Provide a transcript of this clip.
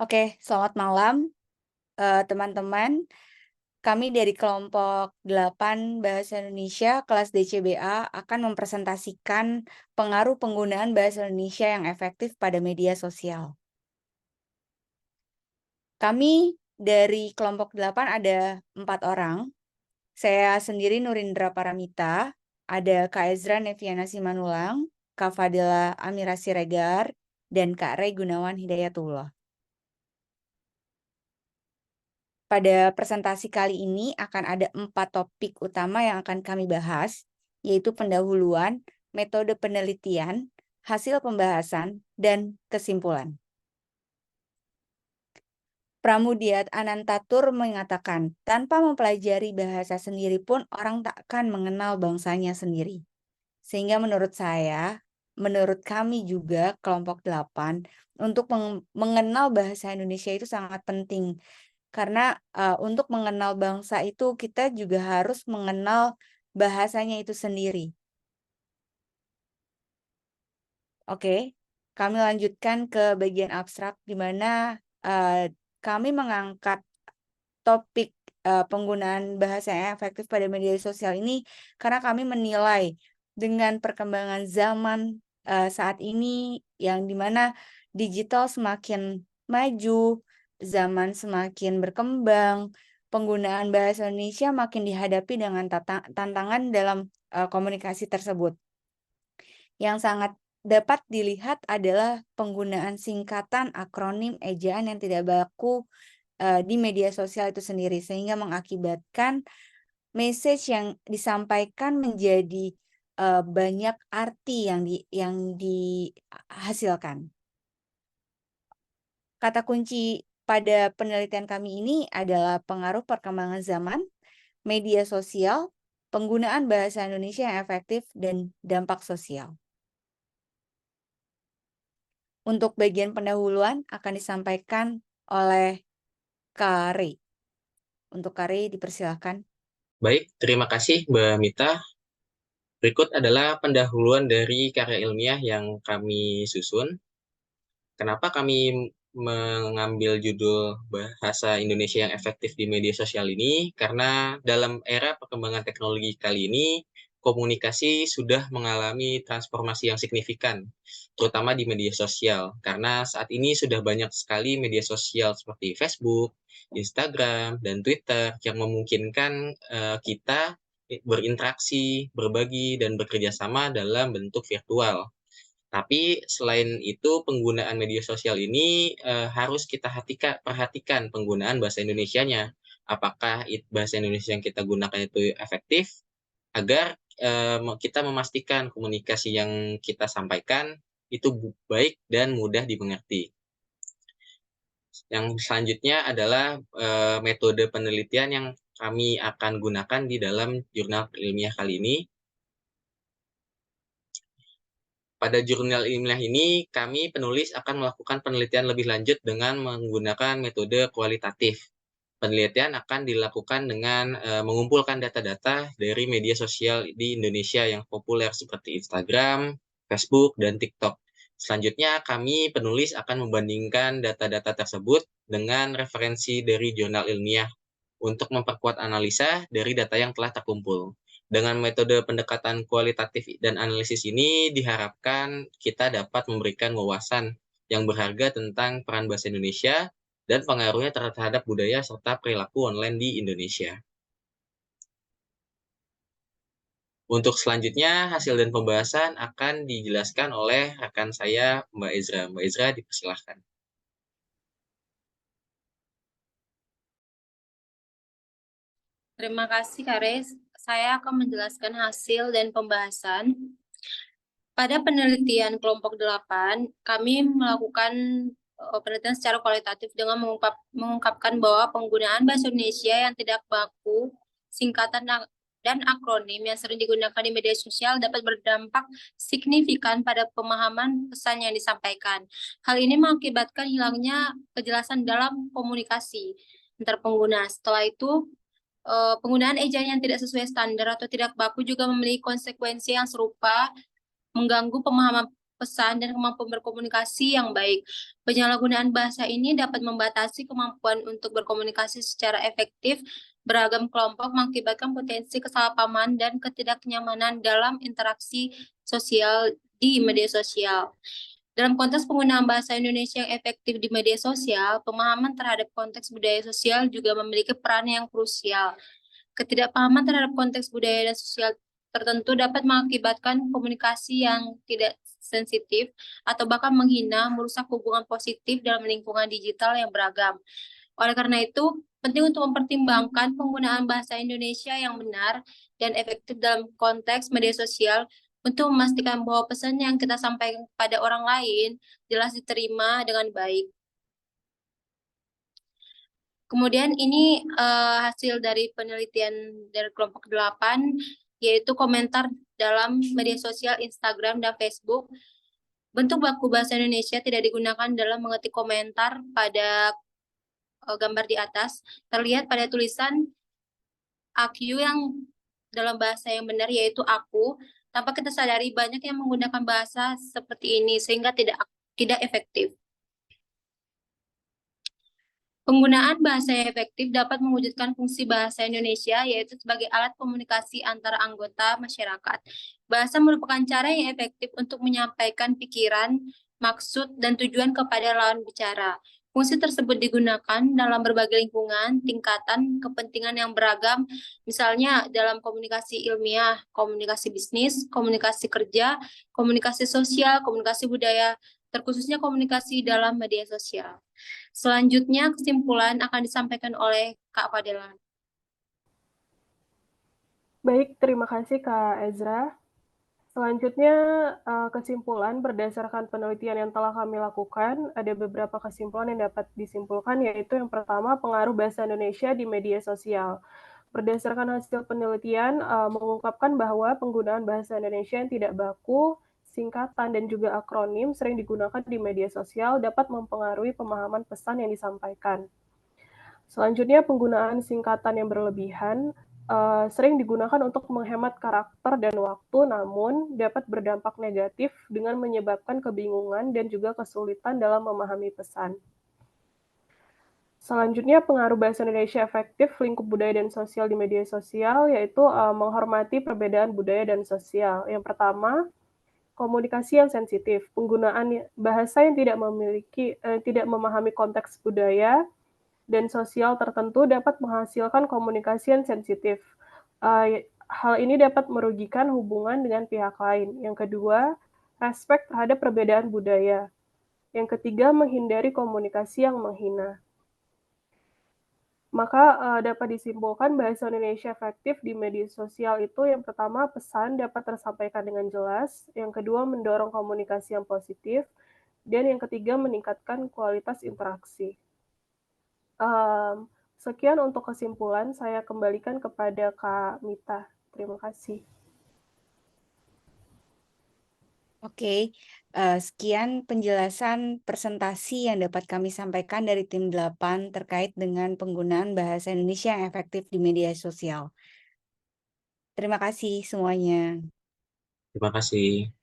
Oke, selamat malam, teman-teman. Kami dari kelompok 8 Bahasa Indonesia kelas DCBA akan mempresentasikan pengaruh penggunaan bahasa Indonesia yang efektif pada media sosial. Kami dari kelompok 8 ada 4 orang. Saya sendiri Nurindra Paramita, ada Kak Ezra Neviana Simanulang, Kak Fadila Amira Siregar, dan Kak Rey Gunawan Hidayatullah. Pada presentasi kali ini akan ada 4 topik utama yang akan kami bahas, yaitu pendahuluan, metode penelitian, hasil pembahasan, dan kesimpulan. Pramudia Anantatur mengatakan, tanpa mempelajari bahasa sendiri pun orang tak akan mengenal bangsanya sendiri. Sehingga menurut saya, menurut kami juga kelompok 8, untuk mengenal bahasa Indonesia itu sangat penting. Karena, untuk mengenal bangsa itu kita juga harus mengenal bahasanya itu sendiri. Oke, kami lanjutkan ke bagian abstrak di mana, kami mengangkat topik, penggunaan bahasa yang efektif pada media sosial ini karena kami menilai dengan perkembangan zaman, saat ini yang di mana digital semakin maju, zaman semakin berkembang, penggunaan bahasa Indonesia makin dihadapi dengan tantangan dalam, komunikasi tersebut. Yang sangat dapat dilihat adalah penggunaan singkatan, akronim, ejaan yang tidak baku di media sosial itu sendiri, sehingga mengakibatkan message yang disampaikan menjadi banyak arti yang dihasilkan. Kata kunci pada penelitian kami ini adalah pengaruh perkembangan zaman, media sosial, penggunaan bahasa Indonesia yang efektif, dan dampak sosial. Untuk bagian pendahuluan akan disampaikan oleh Kak Rey. Untuk Kak Rey dipersilakan. Baik, terima kasih Mbak Mita. Berikut adalah pendahuluan dari karya ilmiah yang kami susun. Kenapa kami mengambil judul Bahasa Indonesia yang Efektif di Media Sosial ini? Karena dalam era perkembangan teknologi kali ini, komunikasi sudah mengalami transformasi yang signifikan, terutama di media sosial. Karena saat ini sudah banyak sekali media sosial seperti Facebook, Instagram, dan Twitter yang memungkinkan kita berinteraksi, berbagi, dan bekerja sama dalam bentuk virtual. Tapi selain itu penggunaan media sosial ini, harus kita perhatikan penggunaan bahasa Indonesianya. Apakah bahasa Indonesia yang kita gunakan itu efektif, agar, kita memastikan komunikasi yang kita sampaikan itu baik dan mudah dimengerti. Yang selanjutnya adalah, metode penelitian yang kami akan gunakan di dalam jurnal ilmiah kali ini. Pada jurnal ilmiah ini, kami penulis akan melakukan penelitian lebih lanjut dengan menggunakan metode kualitatif. Penelitian akan dilakukan dengan mengumpulkan data-data dari media sosial di Indonesia yang populer seperti Instagram, Facebook, dan TikTok. Selanjutnya, kami penulis akan membandingkan data-data tersebut dengan referensi dari jurnal ilmiah untuk memperkuat analisa dari data yang telah terkumpul. Dengan metode pendekatan kualitatif dan analisis ini diharapkan kita dapat memberikan wawasan yang berharga tentang peran bahasa Indonesia dan pengaruhnya terhadap budaya serta perilaku online di Indonesia. Untuk selanjutnya, hasil dan pembahasan akan dijelaskan oleh rekan saya, Mbak Ezra. Mbak Ezra, dipersilahkan. Terima kasih, Kares. Saya akan menjelaskan hasil dan pembahasan. Pada penelitian kelompok 8, kami melakukan penelitian secara kualitatif dengan mengungkapkan bahwa penggunaan bahasa Indonesia yang tidak baku, singkatan dan akronim yang sering digunakan di media sosial dapat berdampak signifikan pada pemahaman pesan yang disampaikan. Hal ini mengakibatkan hilangnya kejelasan dalam komunikasi antar pengguna. Setelah itu, penggunaan ejaan yang tidak sesuai standar atau tidak baku juga memiliki konsekuensi yang serupa, mengganggu pemahaman pesan, dan kemampuan berkomunikasi yang baik. Penyalahgunaan bahasa ini dapat membatasi kemampuan untuk berkomunikasi secara efektif. Beragam kelompok mengakibatkan potensi kesalahpahaman dan ketidaknyamanan dalam interaksi sosial di media sosial. Dalam konteks penggunaan bahasa Indonesia yang efektif di media sosial, pemahaman terhadap konteks budaya sosial juga memiliki peran yang krusial. Ketidakpahaman terhadap konteks budaya dan sosial tertentu dapat mengakibatkan komunikasi yang tidak sensitif atau bahkan menghina, merusak hubungan positif dalam lingkungan digital yang beragam. Oleh karena itu, penting untuk mempertimbangkan penggunaan bahasa Indonesia yang benar dan efektif dalam konteks media sosial untuk memastikan bahwa pesan yang kita sampaikan kepada orang lain jelas diterima dengan baik. Kemudian ini hasil dari penelitian dari kelompok 8, yaitu komentar dalam media sosial Instagram dan Facebook. Bentuk baku bahasa Indonesia tidak digunakan dalam mengetik komentar pada gambar di atas. Terlihat pada tulisan aku yang dalam bahasa yang benar, yaitu aku. Tanpa kita sadari, banyak yang menggunakan bahasa seperti ini sehingga tidak efektif. Penggunaan bahasa yang efektif dapat mewujudkan fungsi bahasa Indonesia, yaitu sebagai alat komunikasi antara anggota masyarakat. Bahasa merupakan cara yang efektif untuk menyampaikan pikiran, maksud, dan tujuan kepada lawan bicara. Fungsi tersebut digunakan dalam berbagai lingkungan, tingkatan, kepentingan yang beragam, misalnya dalam komunikasi ilmiah, komunikasi bisnis, komunikasi kerja, komunikasi sosial, komunikasi budaya, terkhususnya komunikasi dalam media sosial. Selanjutnya, kesimpulan akan disampaikan oleh Kak Fadela. Baik, terima kasih Kak Ezra. Selanjutnya, kesimpulan berdasarkan penelitian yang telah kami lakukan, ada beberapa kesimpulan yang dapat disimpulkan, yaitu yang pertama, pengaruh bahasa Indonesia di media sosial. Berdasarkan hasil penelitian, mengungkapkan bahwa penggunaan bahasa Indonesia yang tidak baku, singkatan, dan juga akronim sering digunakan di media sosial dapat mempengaruhi pemahaman pesan yang disampaikan. Selanjutnya, penggunaan singkatan yang berlebihan sering digunakan untuk menghemat karakter dan waktu, namun dapat berdampak negatif dengan menyebabkan kebingungan dan juga kesulitan dalam memahami pesan. Selanjutnya, pengaruh bahasa Indonesia efektif lingkup budaya dan sosial di media sosial, yaitu menghormati perbedaan budaya dan sosial. Yang pertama, komunikasi yang sensitif. Penggunaan bahasa yang tidak memahami konteks budaya dan sosial tertentu dapat menghasilkan komunikasi yang sensitif. Hal ini dapat merugikan hubungan dengan pihak lain. Yang kedua, respek terhadap perbedaan budaya. Yang ketiga, menghindari komunikasi yang menghina. Maka dapat disimpulkan bahasa Indonesia efektif di media sosial itu yang pertama, pesan dapat tersampaikan dengan jelas. Yang kedua, mendorong komunikasi yang positif. Dan yang ketiga, meningkatkan kualitas interaksi. Sekian untuk kesimpulan, saya kembalikan kepada Kak Mita. Terima kasih. Oke, sekian penjelasan presentasi yang dapat kami sampaikan dari tim 8 terkait dengan penggunaan bahasa Indonesia yang efektif di media sosial. Terima kasih semuanya. Terima kasih.